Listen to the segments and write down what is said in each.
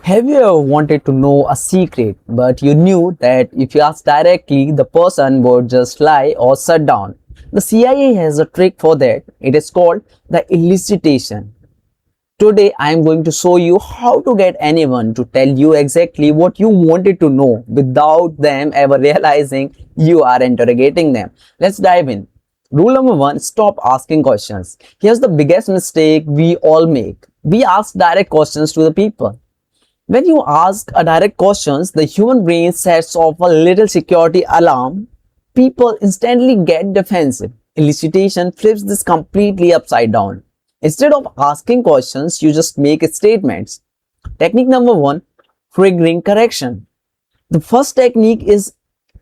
Have you ever wanted to know a secret, but you knew that if you asked directly, the person would just lie or shut down? The CIA has a trick for that. It is called the elicitation. Today, I am going to show you how to get anyone to tell you exactly what you wanted to know without them ever realizing you are interrogating them. Let's dive in. Rule number one, stop asking questions. Here's the biggest mistake we all make. We ask direct questions to the people. When you ask a direct questions, the human brain sets off a little security alarm. People instantly get defensive. Elicitation flips this completely upside down. Instead of asking questions, you just make statements. Technique number one, triggering correction. The first technique is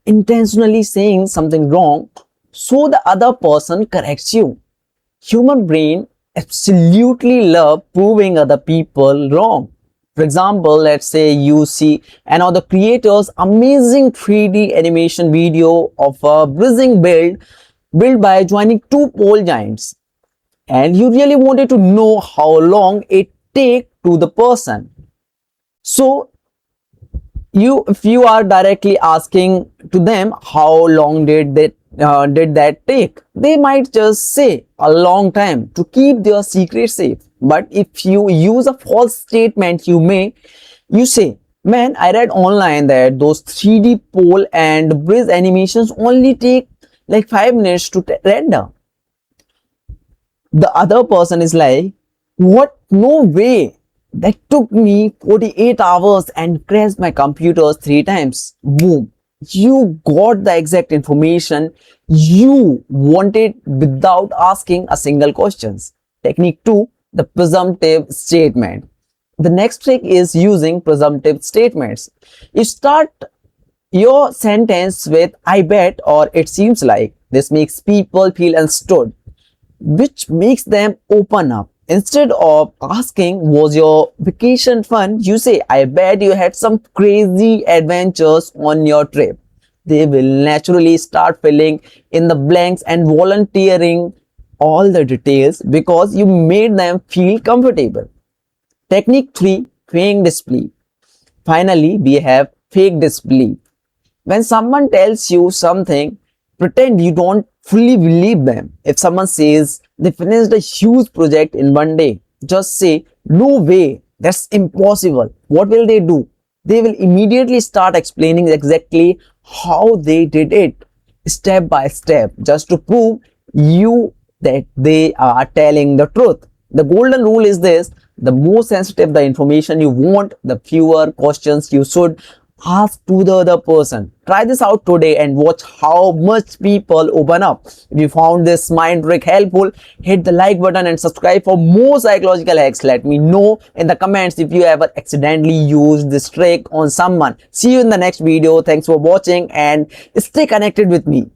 intentionally saying something wrong so the other person corrects you. Human brain absolutely love proving other people wrong. For example, let's say you see another creator's amazing 3D animation video of a bruising built by joining two pole giants, and you really wanted to know how long it take to the person. So if you are directly asking to them how long did that take, they might just say a long time to keep their secret safe. But if you use a false statement, you say, man, I read online that those 3D pole and bridge animations only take like 5 minutes to render. The other person is like, what? No way. That took me 48 hours and crashed my computers 3 times. Boom. You got the exact information you wanted without asking a single question. Technique 2, the presumptive statement. The next trick is using presumptive statements. You start your sentence with I bet or it seems like. This makes people feel understood, which makes them open up. Instead of asking, was your vacation fun? You say, I bet you had some crazy adventures on your trip. They will naturally start filling in the blanks and volunteering all the details because you made them feel comfortable. Technique 3, fake disbelief. Finally, we have fake disbelief. When someone tells you something, pretend you don't fully believe them. If someone says they finished a huge project in one day, just say, no way, that's impossible. What will they do? They will immediately start explaining exactly how they did it, step by step, just to prove you that they are telling the truth. The golden rule is this: the more sensitive the information you want, the fewer questions you should ask to the other person. Try this out today and watch how much people open up. If you found this mind trick helpful, hit the like button and subscribe for more psychological hacks. Let me know in the comments if you ever accidentally used this trick on someone. See you in the next video. Thanks for watching and stay connected with me.